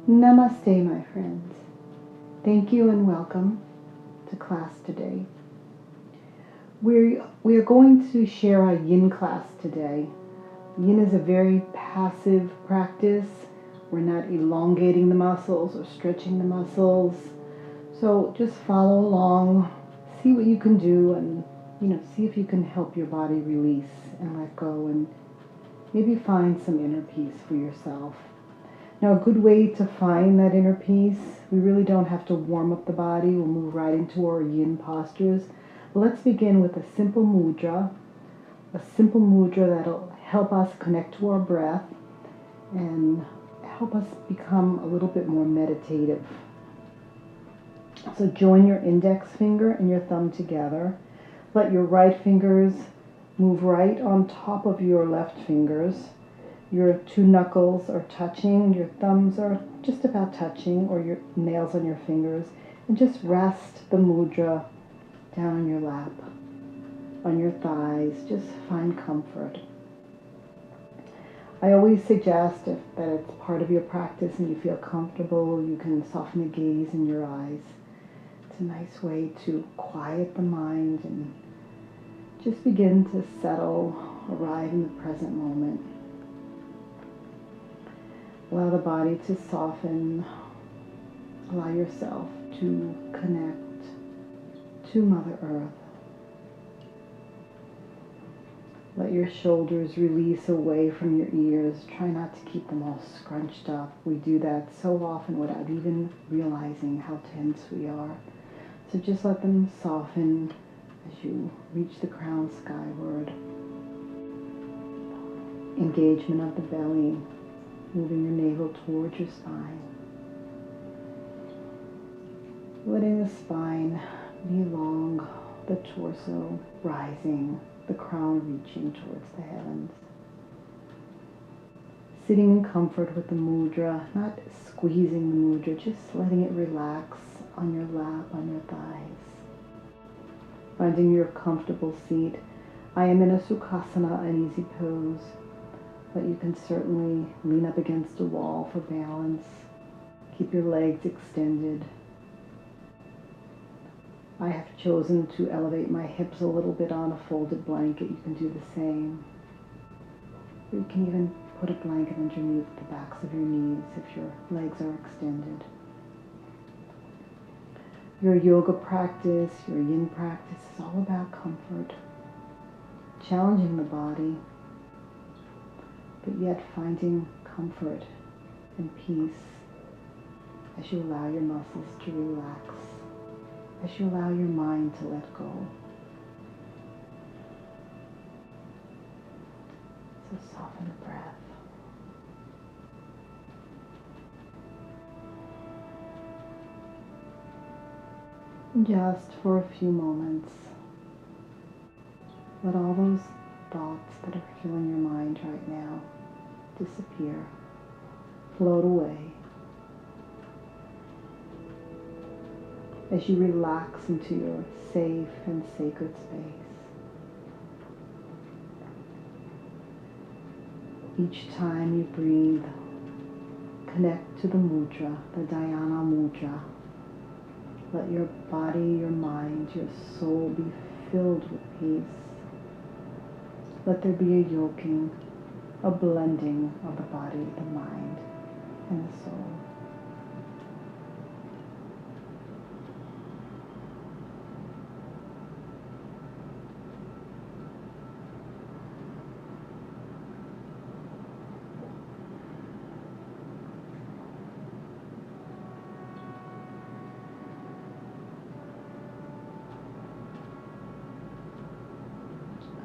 Namaste, my friends. Thank you and welcome to class today. We are going to share our Yin class today. Yin is a very passive practice. We're not elongating the muscles or stretching the muscles. So just follow along, see what you can do, and see if you can help your body release and let go, and maybe find some inner peace for yourself. Now, a good way to find that inner peace, we really don't have to warm up the body. We'll move right into our Yin postures. Let's begin with a simple mudra that'll help us connect to our breath and help us become a little bit more meditative. So join your index finger and your thumb together. Let your right fingers move right on top of your left fingers. Your two knuckles are touching, your thumbs are just about touching, or your nails on your fingers, and just rest the mudra down on your lap, on your thighs. Just find comfort. I always suggest that it's part of your practice and you feel comfortable, you can soften the gaze in your eyes. It's a nice way to quiet the mind and just begin to settle, arrive in the present moment. Allow the body to soften. Allow yourself to connect to Mother Earth. Let your shoulders release away from your ears. Try not to keep them all scrunched up. We do that so often without even realizing how tense we are. So just let them soften as you reach the crown skyward. Engagement of the belly. Moving your navel towards your spine. Letting the spine be long, the torso rising, the crown reaching towards the heavens. Sitting in comfort with the mudra, not squeezing the mudra, just letting it relax on your lap, on your thighs. Finding your comfortable seat. I am in a Sukhasana, an easy pose. But you can certainly lean up against a wall for balance. Keep your legs extended. I have chosen to elevate my hips a little bit on a folded blanket. You can do the same. You can even put a blanket underneath the backs of your knees if your legs are extended. Your yoga practice, your Yin practice is all about comfort, challenging the body, but yet finding comfort and peace as you allow your muscles to relax, as you allow your mind to let go. So soften the breath. And just for a few moments, let all those thoughts that are filling your mind right now disappear, float away. As you relax into your safe and sacred space. Each time you breathe, connect to the mudra, the Dhyana Mudra. Let your body, your mind, your soul be filled with peace. Let there be a yoking, a blending of the body, the mind, and the soul.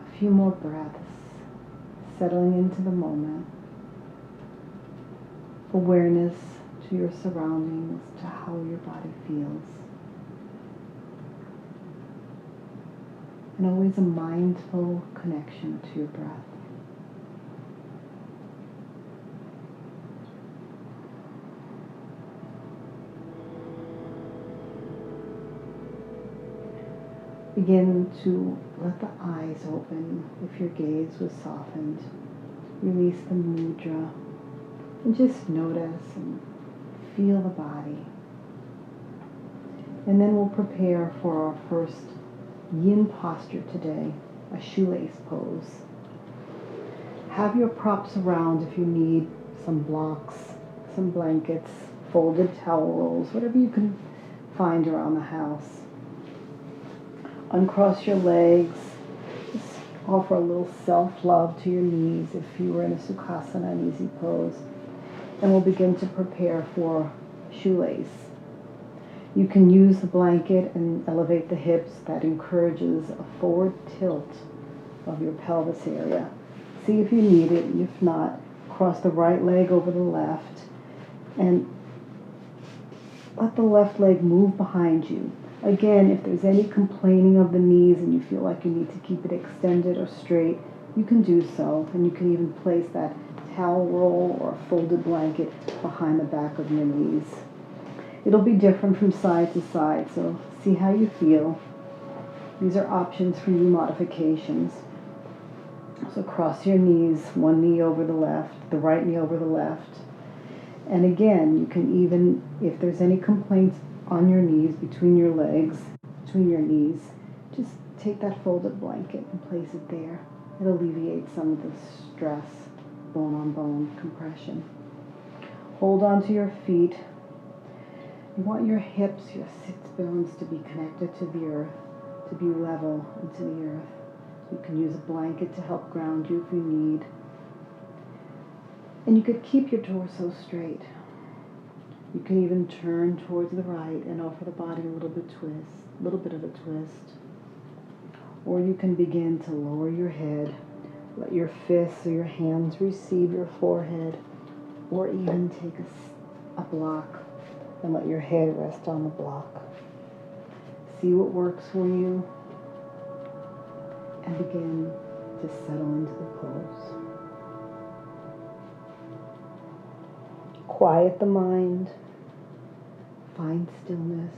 A few more breaths. Settling into the moment, awareness to your surroundings, to how your body feels, and always a mindful connection to your breath. Begin to let the eyes open if your gaze was softened. Release the mudra and just notice and Feel the body. And then we'll prepare for our first Yin posture today, a shoelace pose. Have your props around if you need some blocks, some blankets, folded towel rolls, whatever you can find around the house. Uncross your legs. Just offer a little self-love to your knees if you were in a Sukhasana, an easy pose. And we'll begin to prepare for shoelace. You can use the blanket and elevate the hips. That encourages a forward tilt of your pelvis area. See if you need it. If not, cross the right leg over the left and let the left leg move behind you. Again, if there's any complaining of the knees and you feel like you need to keep it extended or straight, you can do so. And you can even place that towel roll or a folded blanket behind the back of your knees. It'll be different from side to side, so see how you feel. These are options for you modifications. So cross your knees, one knee over the left, the right knee over the left. And again, you can even, if there's any complaints on your knees, between your legs, between your knees, just take that folded blanket and place it there. It alleviates some of the stress, bone-on-bone compression. Hold on to your feet. You want your hips, your sits bones to be connected to the earth, to be level into the earth. You can use a blanket to help ground you if you need. And you could keep your torso straight. You can even turn towards the right and offer the body a little bit of a twist. Or you can begin to lower your head. Let your fists or your hands receive your forehead, or even take a block and let your head rest on the block. See what works for you and begin to settle into the pose. Quiet the mind, find stillness.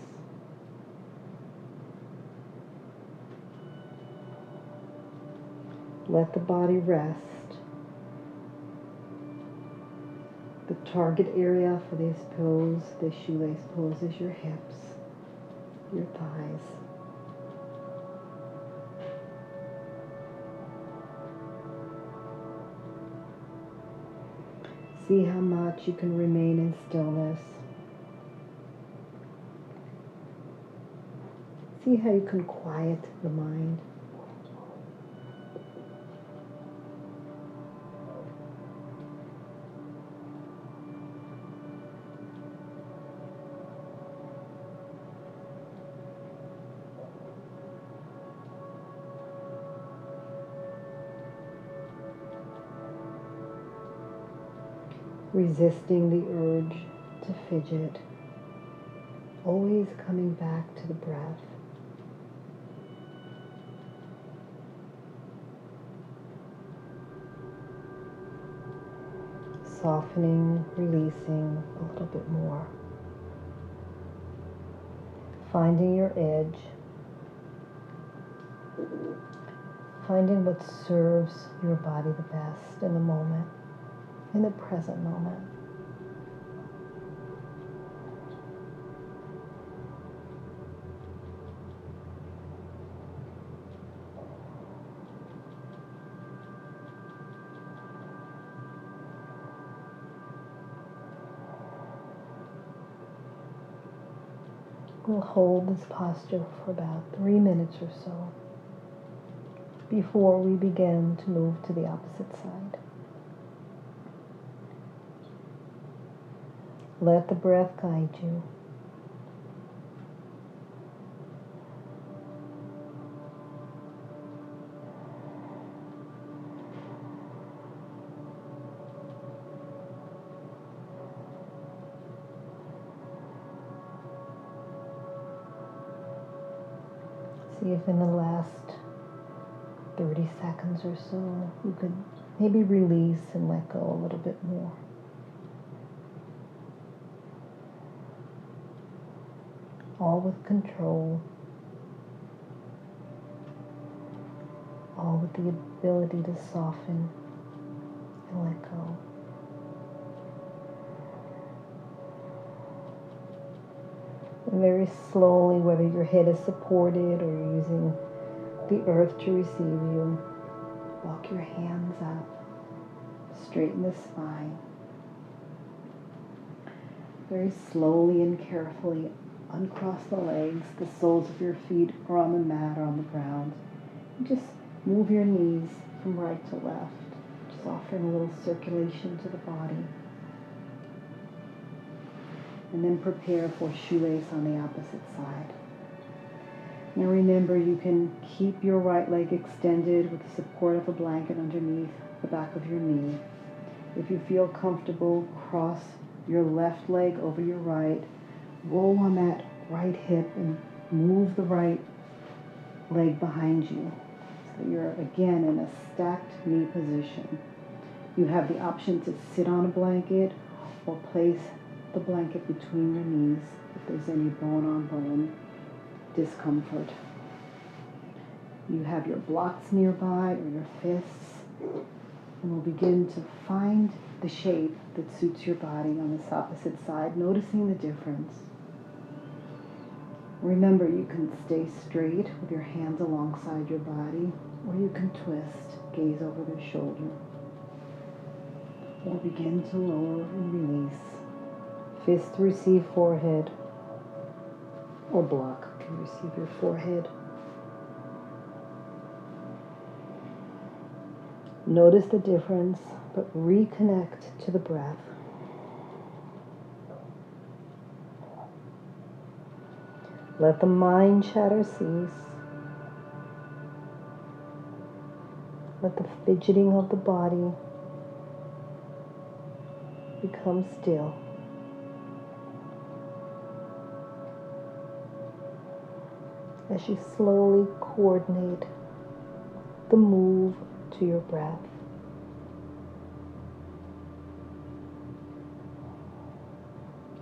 Let the body rest. The target area for this pose, this shoelace pose, is your hips, your thighs. See how much you can remain in stillness. See how you can quiet the mind. Resisting the urge to fidget, always coming back to the breath. Softening, releasing a little bit more. Finding your edge. Finding what serves your body the best in the moment. In the present moment. We'll hold this posture for about 3 minutes or so before we begin to move to the opposite side. Let the breath guide you. See if in the last 30 seconds or so you could maybe release and let go a little bit more. All with control, all with the ability to soften and let go. And very slowly, whether your head is supported or you're using the earth to receive you, walk your hands up, straighten the spine. Very slowly and carefully uncross the legs. The soles of your feet are on the mat or on the ground. And just move your knees from right to left, just offering a little circulation to the body. And then prepare for shoelace on the opposite side. Now remember, you can keep your right leg extended with the support of a blanket underneath the back of your knee. If you feel comfortable, cross your left leg over your right, roll on that right hip and move the right leg behind you so that you're again in a stacked knee position. You have the option to sit on a blanket or place the blanket between your knees if there's any bone-on-bone discomfort. You have your blocks nearby or your fists, and we'll begin to find the shape that suits your body on this opposite side, noticing the difference. Remember, you can stay straight with your hands alongside your body, or you can twist, gaze over the shoulder, or begin to lower and release. Fist receive forehead, or block can receive your forehead. Notice the difference, but reconnect to the breath. Let the mind chatter cease. Let the fidgeting of the body become still. As you slowly coordinate the move to your breath.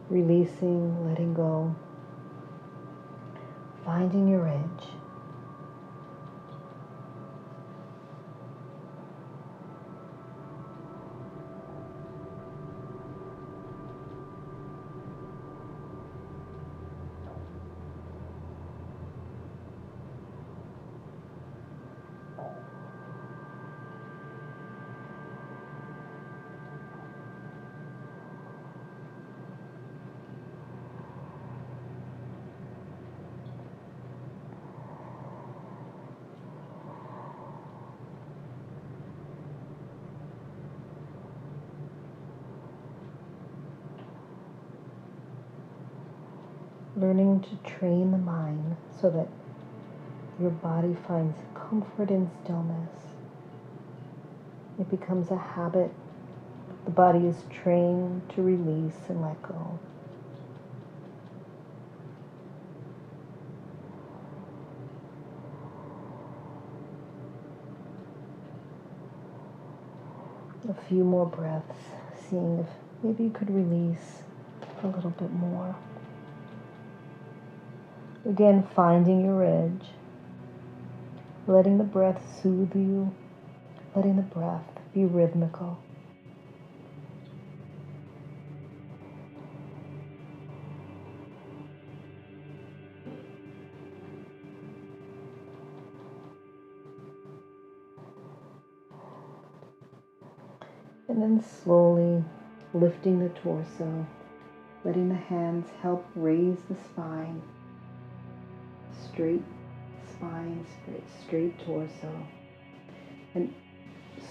Releasing, letting go, finding your edge. Learning to train the mind so that your body finds comfort in stillness. It becomes a habit. The body is trained to release and let go. A few more breaths, seeing if maybe you could release a little bit more. Again, finding your edge, letting the breath soothe you, letting the breath be rhythmical. And then slowly lifting the torso, letting the hands help raise the spine. Straight spine, straight torso. And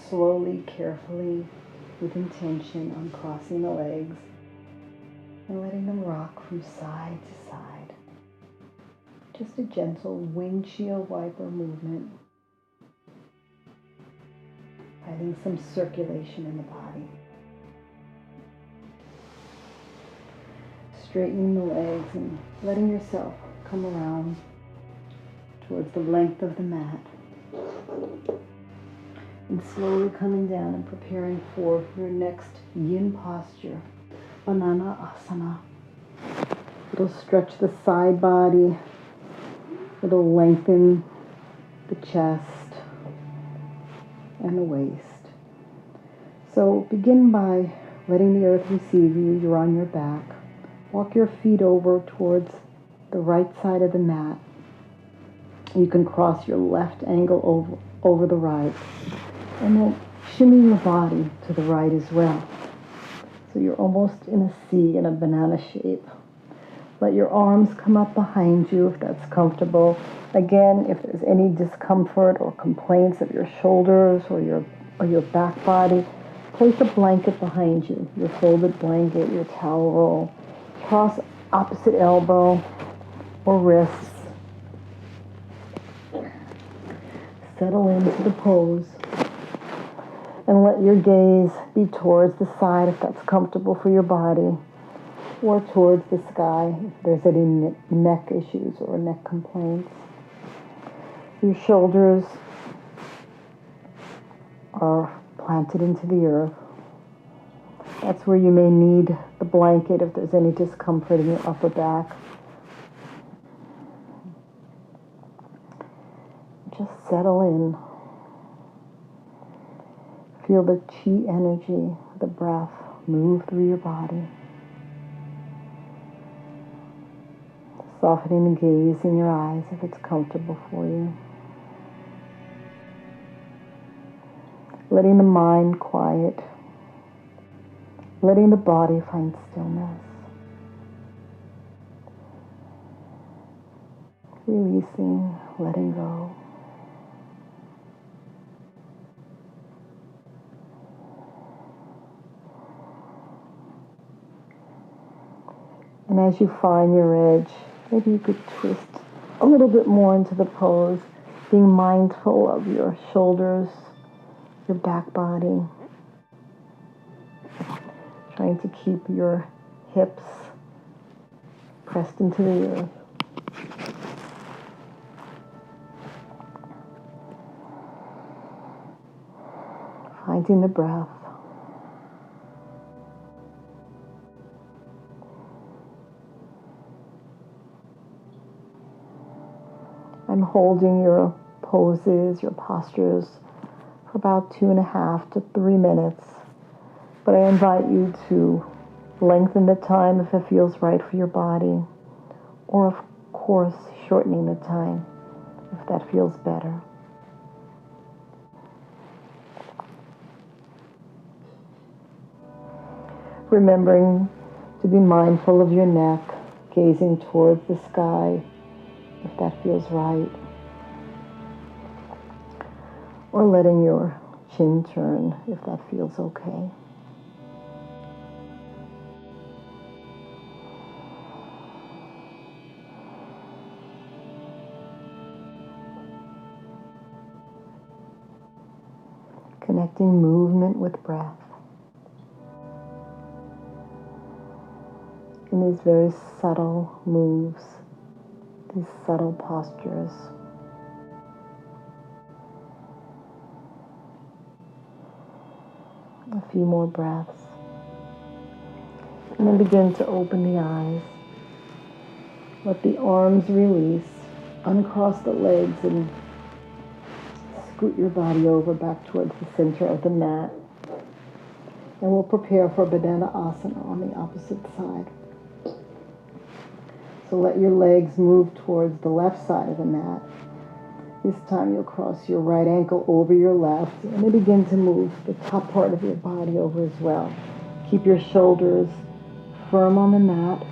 slowly, carefully, with intention, uncrossing the legs and letting them rock from side to side. Just a gentle windshield wiper movement. Finding some circulation in the body. Straightening the legs and letting yourself come around towards the length of the mat. And slowly coming down and preparing for your next Yin posture, Banana Asana. It'll stretch the side body. It'll lengthen the chest and the waist. So begin by letting the earth receive you. You're on your back. Walk your feet over towards the right side of the mat. You can cross your left ankle over the right, and then shimmy your body to the right as well. So you're almost in a C, in a banana shape. Let your arms come up behind you if that's comfortable. Again, if there's any discomfort or complaints of your shoulders or your back body, place a blanket behind you, your folded blanket, your towel roll. Cross opposite elbow or wrists. Settle into the pose. And let your gaze be towards the side if that's comfortable for your body, or towards the sky if there's any neck issues or neck complaints. Your shoulders are planted into the earth. That's where you may need the blanket if there's any discomfort in your upper back. Just settle in. Feel the chi energy, the breath move through your body. Softening the gaze in your eyes if it's comfortable for you. Letting the mind quiet. Letting the body find stillness. Releasing, letting go. And as you find your edge, maybe you could twist a little bit more into the pose, being mindful of your shoulders, your back body, trying to keep your hips pressed into the earth. Finding the breath. I'm holding your poses, your postures for about 2.5 to 3 minutes. But I invite you to lengthen the time if it feels right for your body, or of course shortening the time if that feels better. Remembering to be mindful of your neck, gazing towards the sky if that feels right, or letting your chin turn if that feels okay. Connecting movement with breath in these very subtle moves, these subtle postures. A few more breaths. And then begin to open the eyes. Let the arms release. Uncross the legs and scoot your body over back towards the center of the mat. And we'll prepare for Banana Asana on the opposite side. So let your legs move towards the left side of the mat. This time you'll cross your right ankle over your left and then begin to move the top part of your body over as well. Keep your shoulders firm on the mat.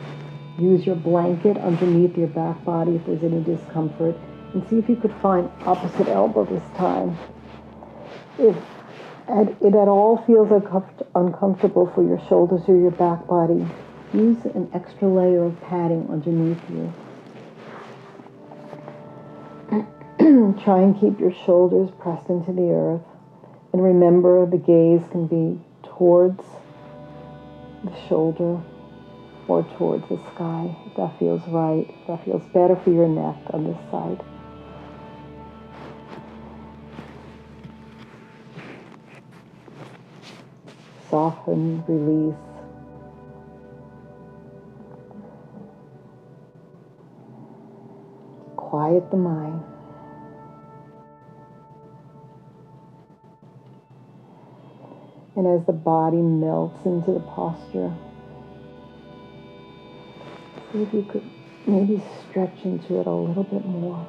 Use your blanket underneath your back body if there's any discomfort. And see if you could find opposite elbow this time. If it at all feels uncomfortable for your shoulders or your back body, use an extra layer of padding underneath you. Try and keep your shoulders pressed into the earth. And remember, the gaze can be towards the shoulder or towards the sky, if that feels right, if that feels better for your neck on this side. Soften, release. Quiet the mind. And as the body melts into the posture, see if you could Maybe stretch into it a little bit more.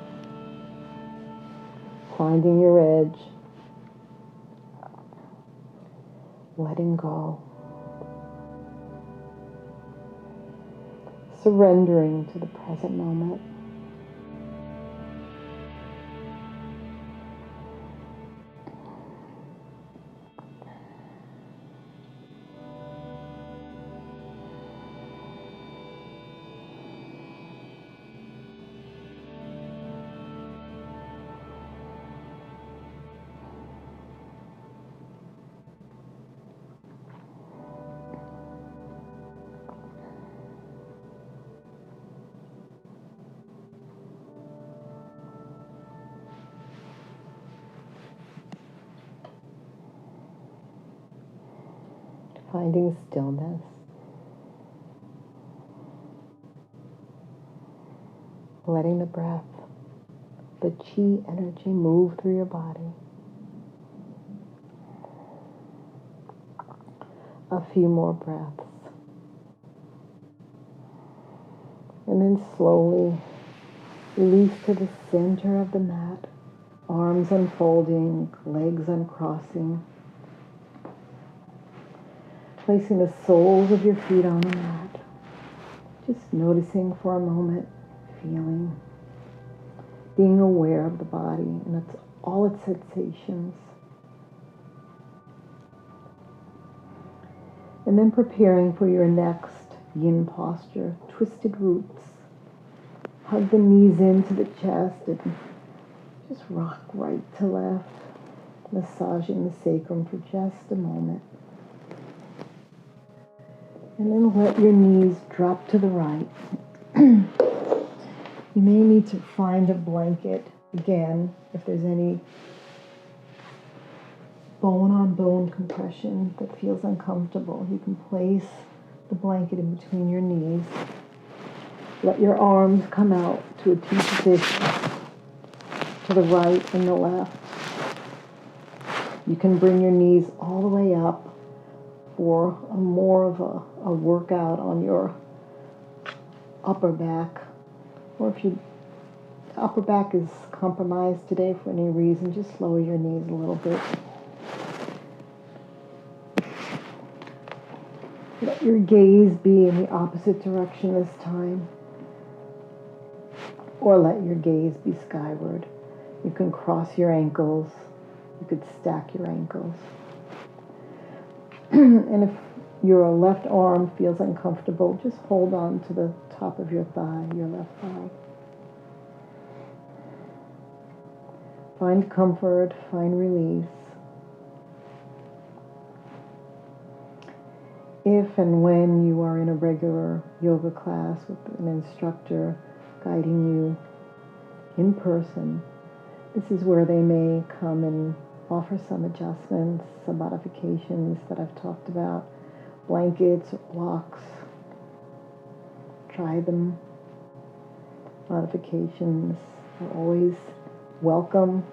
Finding your edge. Letting go. Surrendering to the present moment. Finding stillness. Letting the breath, the chi energy move through your body. A few more breaths. And then slowly release to the center of the mat. Arms unfolding, legs uncrossing. Placing the soles of your feet on the mat. Just noticing for a moment, feeling, being aware of the body and all its sensations. And then preparing for your next yin posture, twisted roots. Hug the knees into the chest and just rock right to left, massaging the sacrum for just a moment. And then let your knees drop to the right. You may need to find a blanket, again, if there's any bone-on-bone compression that feels uncomfortable. You can place the blanket in between your knees. Let your arms come out to a T position, to the right and the left. You can bring your knees all the way up for more of a workout on your upper back. Or if your upper back is compromised today for any reason, just lower your knees a little bit. Let your gaze be in the opposite direction this time. Or let your gaze be skyward. You can cross your ankles. You could stack your ankles. And if your left arm feels uncomfortable, just hold on to the top of your thigh, your left thigh. Find comfort, find release. If and when you are in a regular yoga class with an instructor guiding you in person, this is where they may come and offer some adjustments, some modifications that I've talked about, blankets, blocks. Try them. Modifications are always welcome.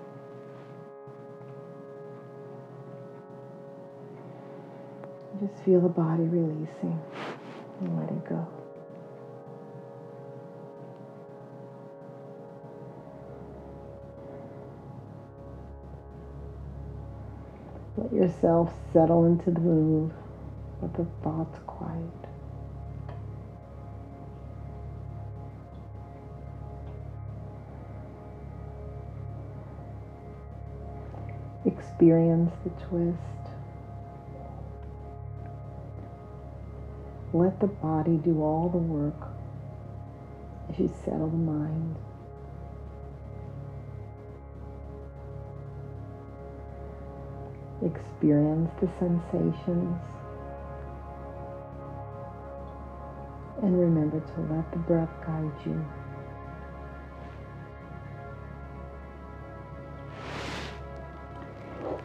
Just feel the body releasing and let it go. Let yourself settle into the move. Let the thoughts quiet. Experience the twist. Let the body do all the work as you settle the mind. Experience the sensations. And remember to let the breath guide you.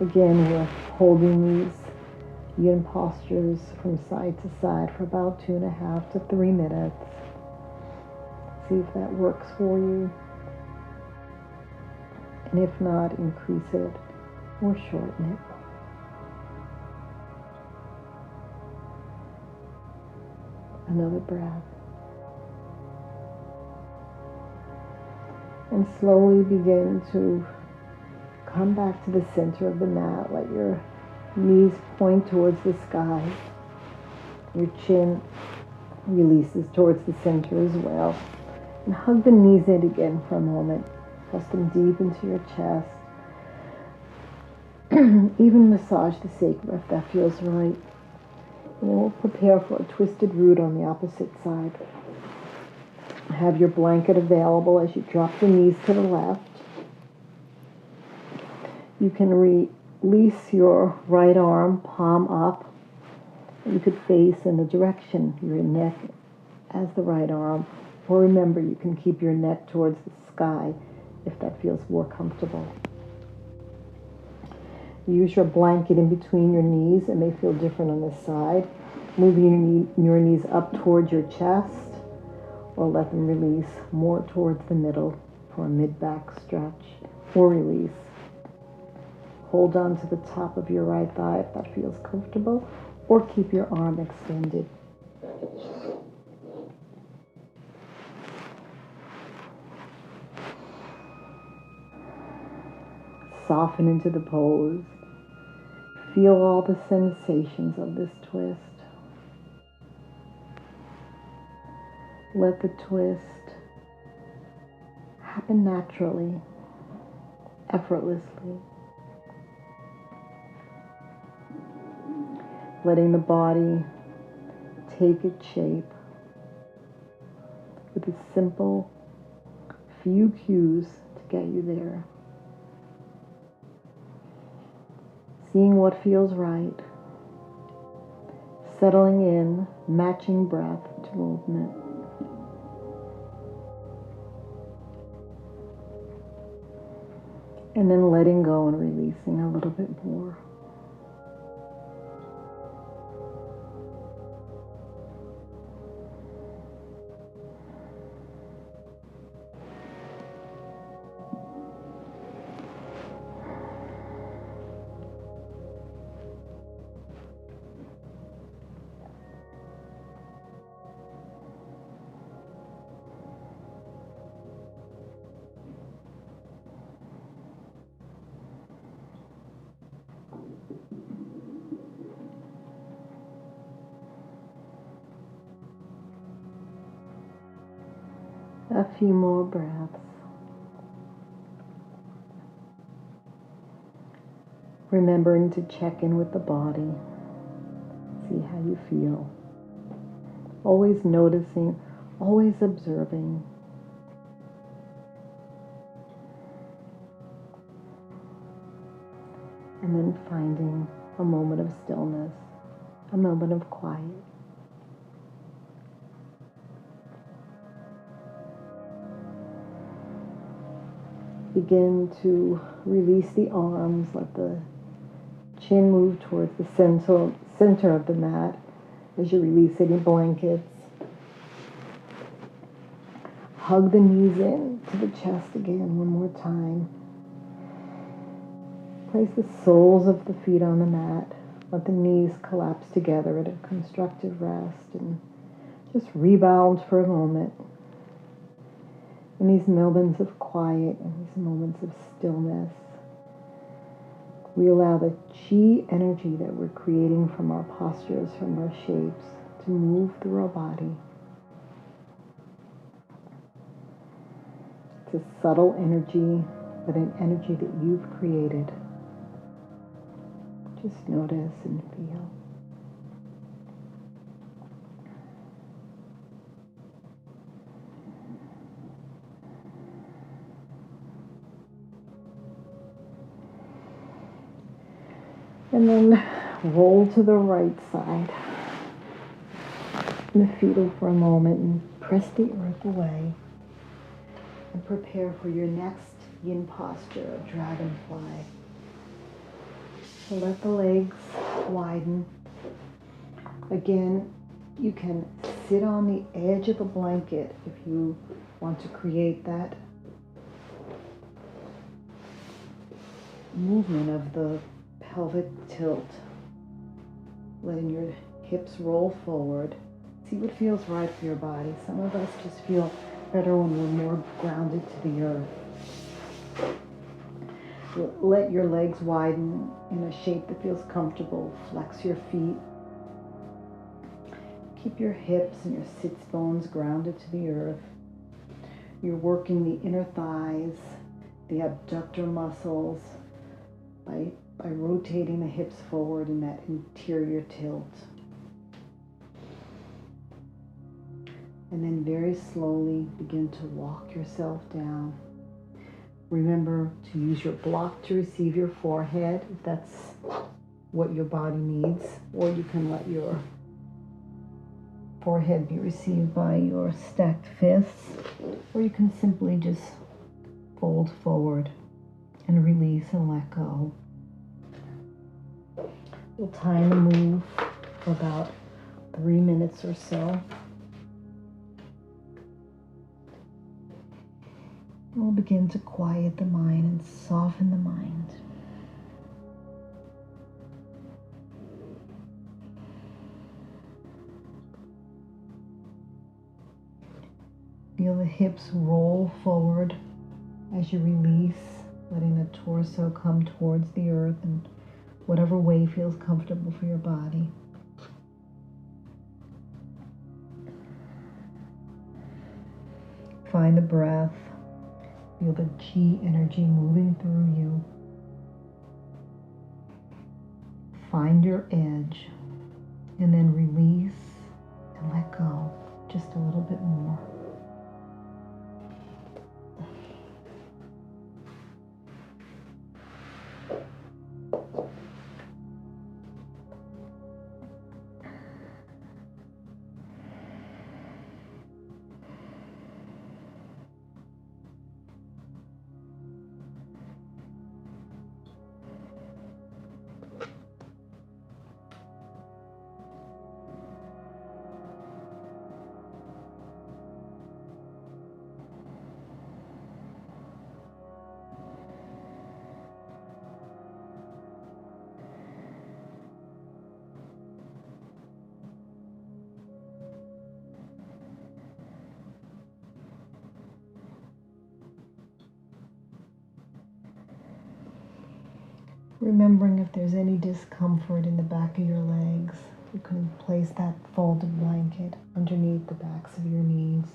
Again, we're holding these yin postures from side to side for about 2.5 to 3 minutes. See if that works for you. And if not, increase it or shorten it. Another breath. And slowly begin to come back to the center of the mat. Let your knees point towards the sky. Your chin releases towards the center as well. And hug the knees in again for a moment. Press them deep into your chest. Even massage the sacrum if that feels right. And then we'll prepare for a twisted root on the opposite side. Have your blanket available as you drop the knees to the left. You can release your right arm, palm up. You could face in the direction, your neck as the right arm. Or remember, you can keep your neck towards the sky if that feels more comfortable. Use your blanket in between your knees. It may feel different on this side. Moving your knees up towards your chest, or let them release more towards the middle for a mid-back stretch, or release. Hold on to the top of your right thigh if that feels comfortable, or keep your arm extended. Soften into the pose. Feel all the sensations of this twist. Let the twist happen naturally, effortlessly. Letting the body take its shape with a simple few cues to get you there. Seeing what feels right, settling in, matching breath to movement. And then letting go and releasing a little bit more. A few more breaths. Remembering to check in with the body. See how you feel. Always noticing, always observing. And then finding a moment of stillness, a moment of quiet. Begin to release the arms, let the chin move towards the center of the mat as you release any blankets. Hug the knees in to the chest again one more time. Place the soles of the feet on the mat. Let the knees collapse together at a constructive rest and just rebound for a moment. In these moments of quiet and these moments of stillness, we allow the chi energy that we're creating from our postures, from our shapes, to move through our body. It's a subtle energy, but an energy that you've created. Just notice and feel. And then roll to the right side. In the fetal for a moment and press the earth away. And prepare for your next yin posture of dragonfly. So let the legs widen. Again, you can sit on the edge of the blanket if you want to create that movement of the pelvic tilt, letting your hips roll forward. See what feels right for your body. Some of us just feel better when we're more grounded to the earth. Let your legs widen in a shape that feels comfortable. Flex your feet. Keep your hips and your sits bones grounded to the earth. You're working the inner thighs, the abductor muscles by rotating the hips forward in that interior tilt. And then very slowly begin to walk yourself down. Remember to use your block to receive your forehead if that's what your body needs, or you can let your forehead be received by your stacked fists, or you can simply just fold forward and release and let go. We'll time the move for about 3 minutes or so. We'll begin to quiet the mind and soften the mind. Feel the hips roll forward as you release, letting the torso come towards the earth in whatever way feels comfortable for your body. Find the breath. Feel the chi energy moving through you. Find your edge and then release and let go just a little bit more. Remembering if there's any discomfort in the back of your legs, you can place that folded blanket underneath the backs of your knees.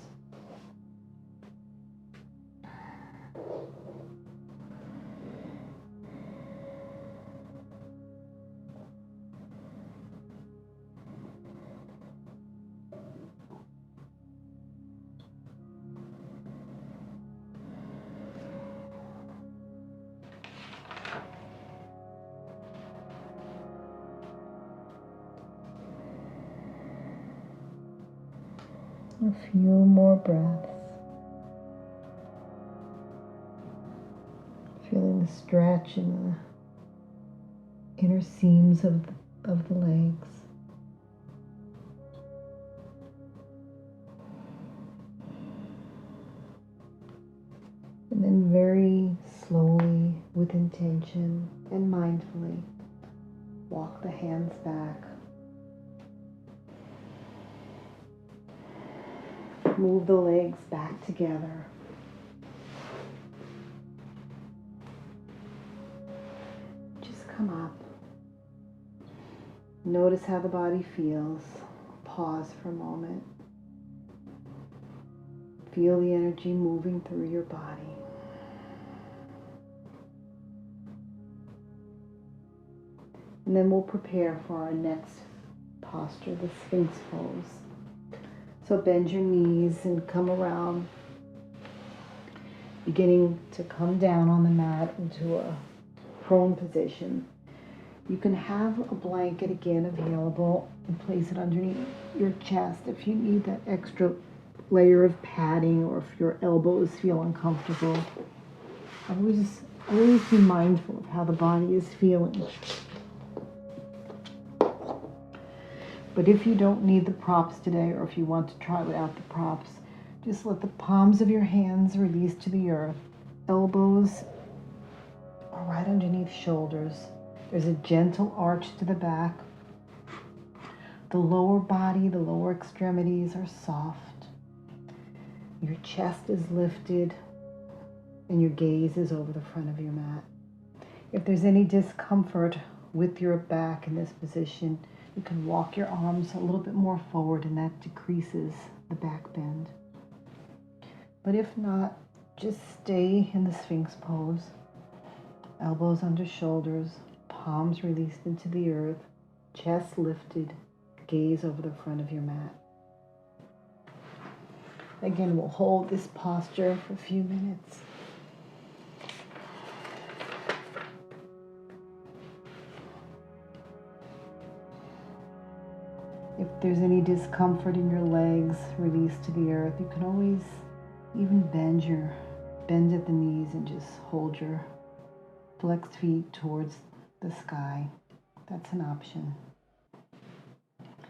A few more breaths. Feeling the stretch in the inner seams of the legs. And then very slowly, with intention and mindfully, walk the hands back. Move the legs back together. Just come up. Notice how the body feels. Pause for a moment. Feel the energy moving through your body. And then we'll prepare for our next posture, the Sphinx pose. So bend your knees and come around, beginning to come down on the mat into a prone position. You can have a blanket again available and place it underneath your chest if you need that extra layer of padding, or if your elbows feel uncomfortable. Always be mindful of how the body is feeling. But if you don't need the props today, or if you want to try without the props, just let the palms of your hands release to the earth. Elbows are right underneath shoulders. There's a gentle arch to the back. The lower body, the lower extremities are soft. Your chest is lifted. and your gaze is over the front of your mat. If there's any discomfort with your back in this position, you can walk your arms a little bit more forward, and that decreases the back bend. But if not, just stay in the Sphinx pose. Elbows under shoulders, palms released into the earth, chest lifted, gaze over the front of your mat. Again, we'll hold this posture for a few minutes. If there's any discomfort in your legs, release to the earth. You can always even bend at the knees and just hold your flexed feet towards the sky. That's an option.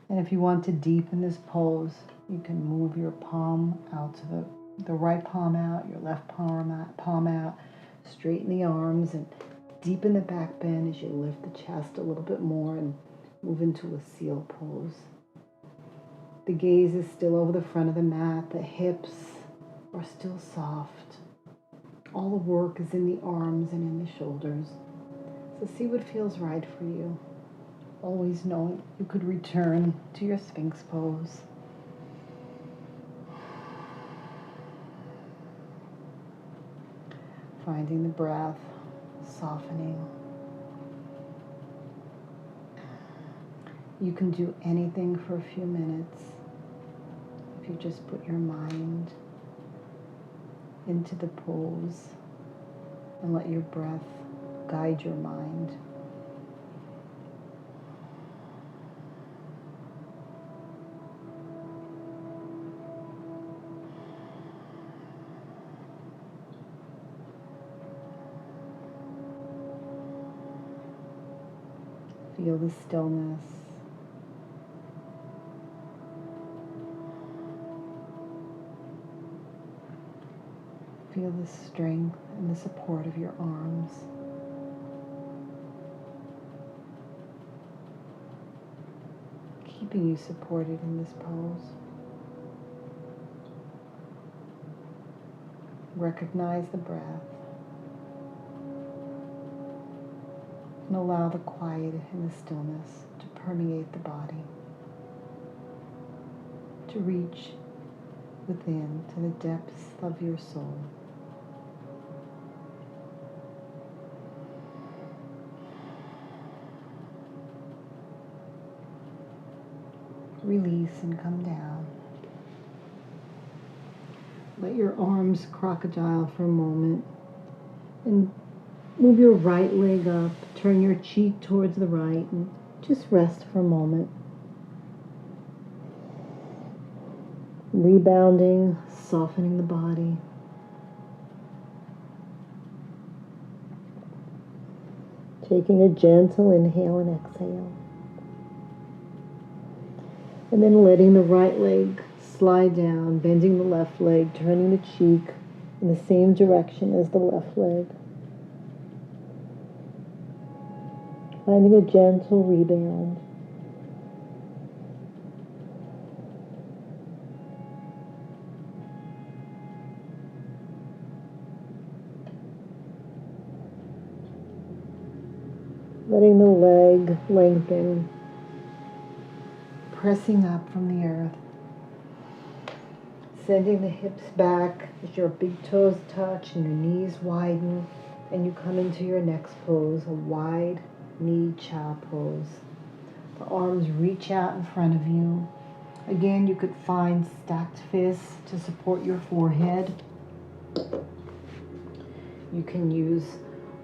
And if you want to deepen this pose, you can move your palm out to the right palm out, your left palm out, straighten the arms and deepen the back bend as you lift the chest a little bit more and move into a seal pose. The gaze is still over the front of the mat. The hips are still soft. All the work is in the arms and in the shoulders. So see what feels right for you. Always knowing you could return to your Sphinx pose. Finding the breath, softening. You can do anything for a few minutes if you just put your mind into the pose and let your breath guide your mind. Feel the stillness. Feel the strength and the support of your arms. Keeping you supported in this pose. Recognize the breath. And allow the quiet and the stillness to permeate the body. To reach within to the depths of your soul. Release and come down. Let your arms crocodile for a moment and move your right leg up. Turn your cheek towards the right and just rest for a moment. Rebounding, softening the body. Taking a gentle inhale and exhale. And then letting the right leg slide down, bending the left leg, turning the cheek in the same direction as the left leg. Finding a gentle rebound. Letting the leg lengthen, pressing up from the earth. Sending the hips back as your big toes touch and your knees widen, and you come into your next pose, a wide knee chow pose. The arms reach out in front of you. Again, you could find stacked fists to support your forehead. You can use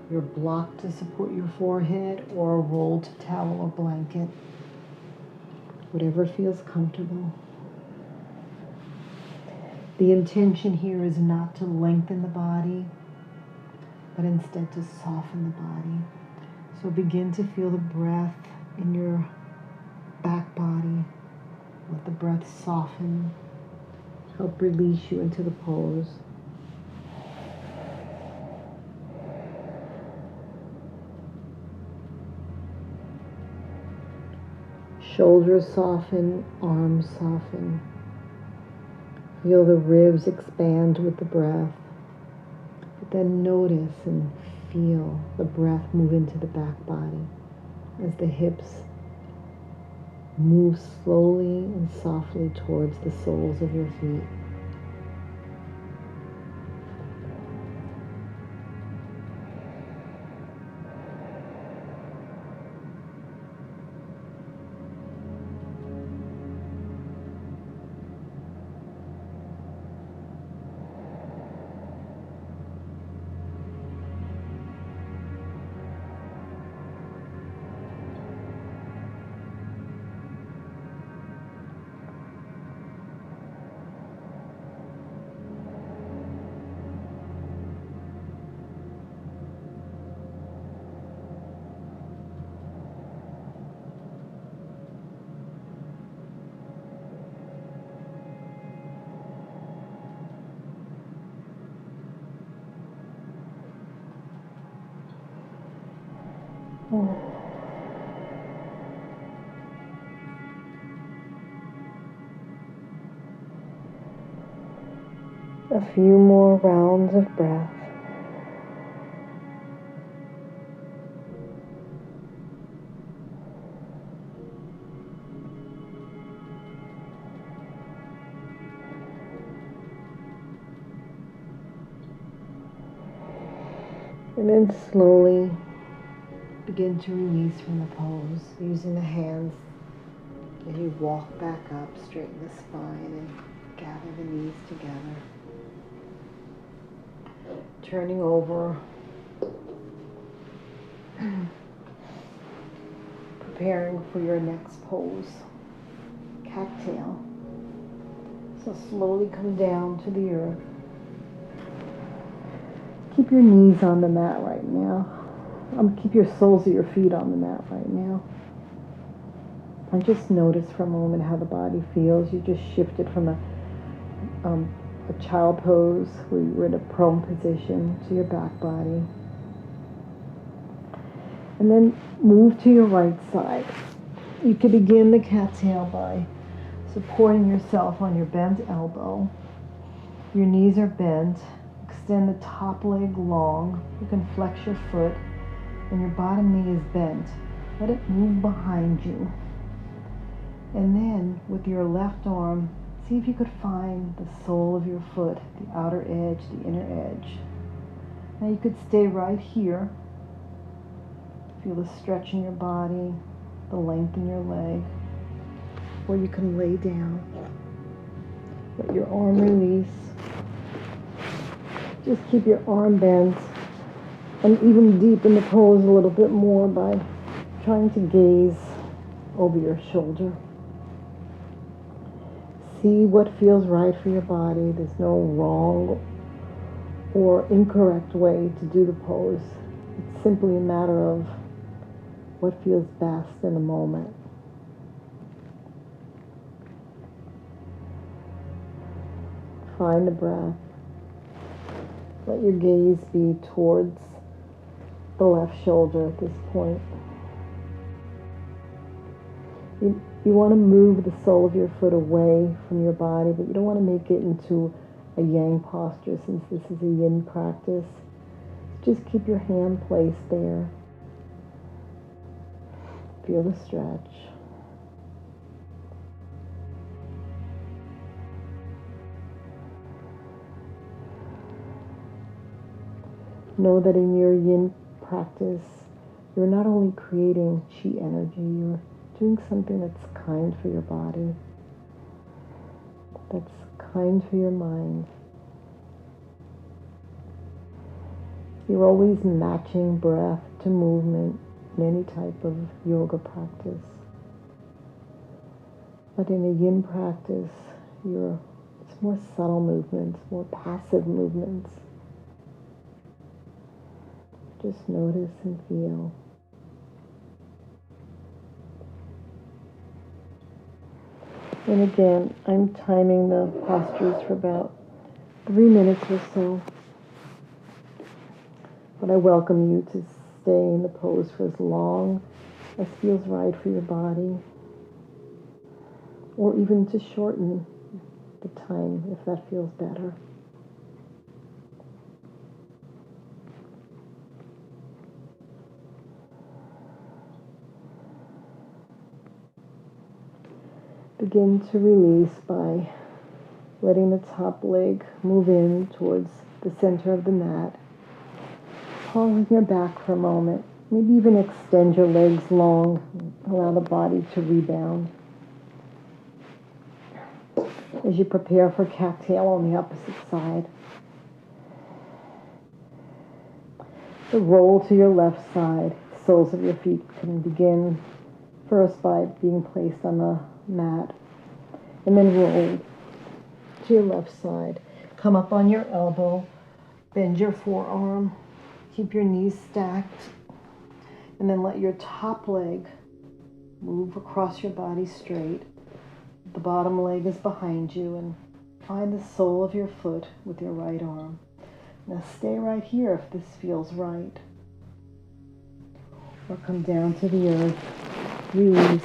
your block to support your forehead or a rolled towel or blanket. Whatever feels comfortable. The intention here is not to lengthen the body, but instead to soften the body. So begin to feel the breath in your back body. Let the breath soften, help release you into the pose. Shoulders soften, arms soften. Feel the ribs expand with the breath. Let Then notice and feel the breath move into the back body as the hips move slowly and softly towards the soles of your feet. A few more rounds of breath. And then slowly begin to release from the pose, using the hands as you walk back up, straighten the spine and gather the knees together. Turning over, preparing for your next pose, cattail. So slowly come down to the earth. Keep your knees on the mat right now. Keep your soles of your feet on the mat right now. And just notice for a moment how the body feels. You just shifted from a child pose where you were in a prone position to your back body. And then move to your right side. You can begin the cattail by supporting yourself on your bent elbow. Your knees are bent. Extend the top leg long. You can flex your foot and your bottom knee is bent. Let it move behind you. And then with your left arm, see if you could find the sole of your foot, the outer edge, the inner edge. Now you could stay right here. Feel the stretch in your body, the length in your leg. Or you can lay down. Let your arm release. Just keep your arm bent and even deepen the pose a little bit more by trying to gaze over your shoulder. See what feels right for your body. There's no wrong or incorrect way to do the pose. It's simply a matter of what feels best in the moment. Find the breath. Let your gaze be towards the left shoulder at this point. You want to move the sole of your foot away from your body, but you don't want to make it into a yang posture since this is a yin practice. Just keep your hand placed there. Feel the stretch. Know that in your yin practice, you're not only creating chi energy, you're doing something that's kind for your body, that's kind for your mind. You're always matching breath to movement in any type of yoga practice. But in a yin practice, it's more subtle movements, more passive movements. Just notice and feel. And again, I'm timing the postures for about 3 minutes or so. But I welcome you to stay in the pose for as long as feels right for your body, or even to shorten the time if that feels better. Begin to release by letting the top leg move in towards the center of the mat. Pulling your back for a moment. Maybe even extend your legs long. Allow the body to rebound. As you prepare for cat-tail on the opposite side. The roll to your left side. Soles of your feet can begin first by being placed on the mat. And then roll to your left side. Come up on your elbow. Bend your forearm. Keep your knees stacked. And then let your top leg move across your body straight. The bottom leg is behind you, and find the sole of your foot with your right arm. Now stay right here if this feels right. Or come down to the earth. Release.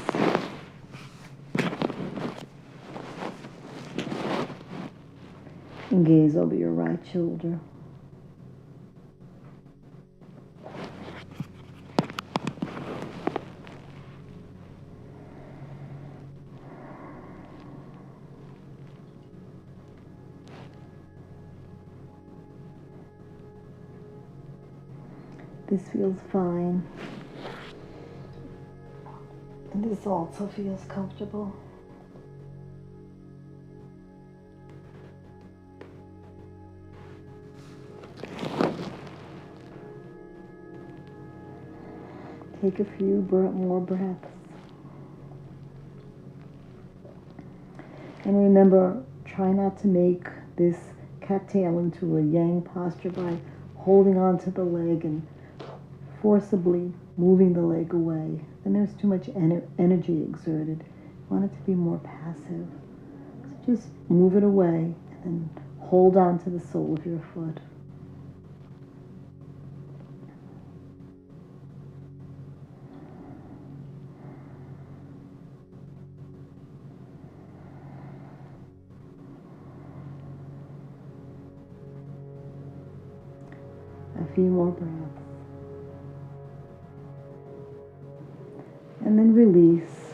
And gaze over your right shoulder. This feels fine. And this also feels comfortable. Take a few more breaths. And remember, try not to make this cat-tail into a yang posture by holding onto the leg and forcibly moving the leg away. Then there's too much energy exerted. You want it to be more passive. So just move it away and then hold on to the sole of your foot. A few more breaths. And then release.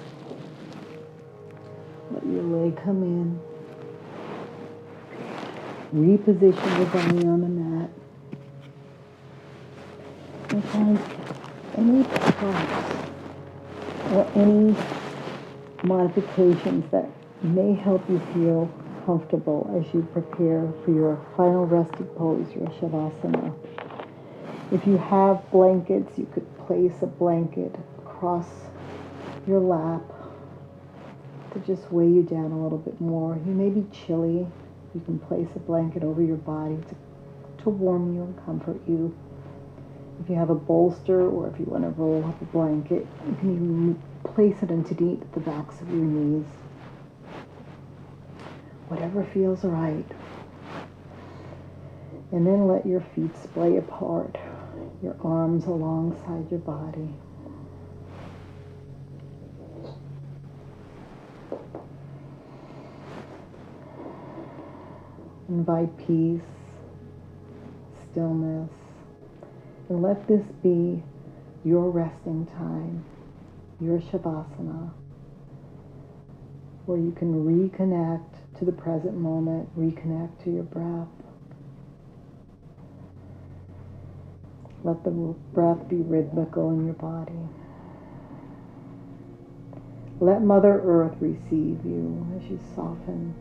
Let your leg come in. Reposition your body on the mat. And find any props or any modifications that may help you feel comfortable as you prepare for your final resting pose, your Shavasana. If you have blankets, you could place a blanket across your lap to just weigh you down a little bit more. You may be chilly. You can place a blanket over your body to warm you and comfort you. If you have a bolster or if you want to roll up a blanket, you can even place it underneath the backs of your knees. Whatever feels right. And then let your feet splay apart, your arms alongside your body. Invite peace, stillness, and let this be your resting time, your Shavasana, where you can reconnect to the present moment, reconnect to your breath. Let the breath be rhythmical in your body. Let Mother Earth receive you as you soften.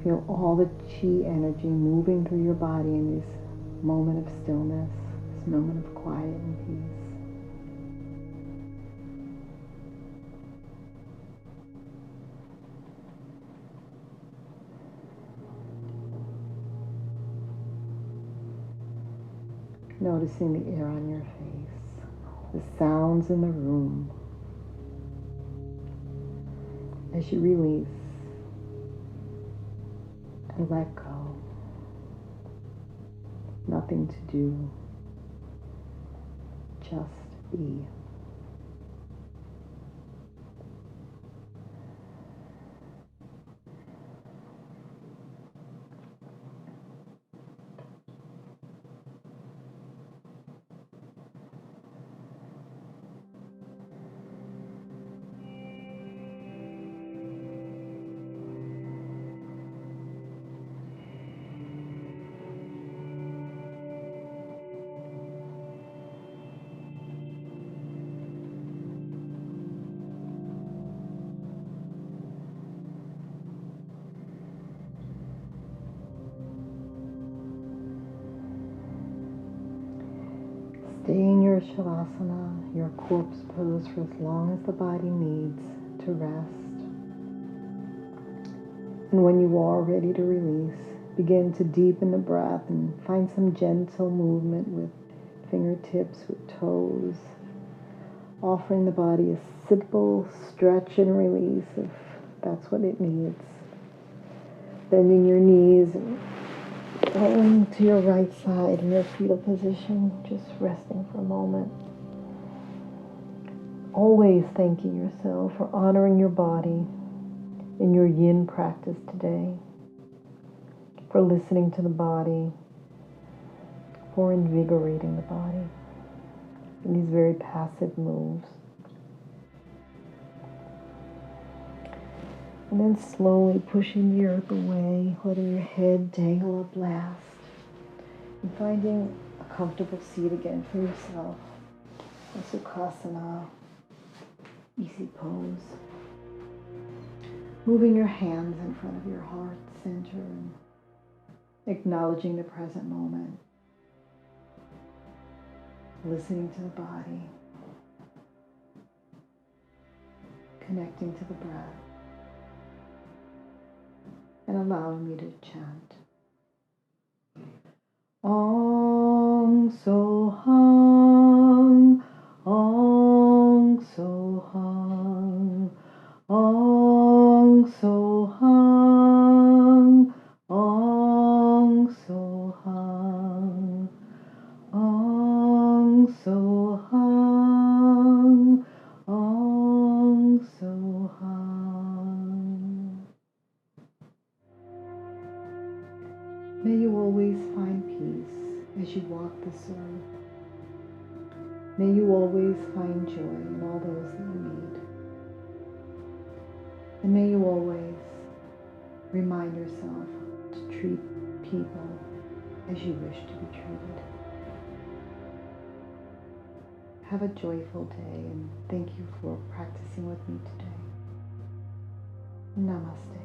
Feel all the chi energy moving through your body in this moment of stillness, this moment of quiet and peace. Noticing the air on your face, the sounds in the room. As you release and let go. Nothing to do, just be. Shavasana, your corpse pose for as long as the body needs to rest. And when you are ready to release, begin to deepen the breath and find some gentle movement with fingertips, with toes, offering the body a simple stretch and release if that's what it needs. Bending your knees and going to your right side in your fetal position, just resting for a moment. Always thanking yourself for honoring your body in your Yin practice today, for listening to the body, for invigorating the body in these very passive moves. And then slowly pushing the earth away, letting your head dangle up last, and finding a comfortable seat again for yourself. A Sukhasana, easy pose. Moving your hands in front of your heart center and acknowledging the present moment. Listening to the body. Connecting to the breath. And allowing me to chant. Ong So Hung, Ong So Hung, Ong So Hung, Ong So Hung, Ong So Hung, Ong So Hung. May you always find peace as you walk this earth. May you always find joy in all those that you meet. And may you always remind yourself to treat people as you wish to be treated. Have a joyful day and thank you for practicing with me today. Namaste.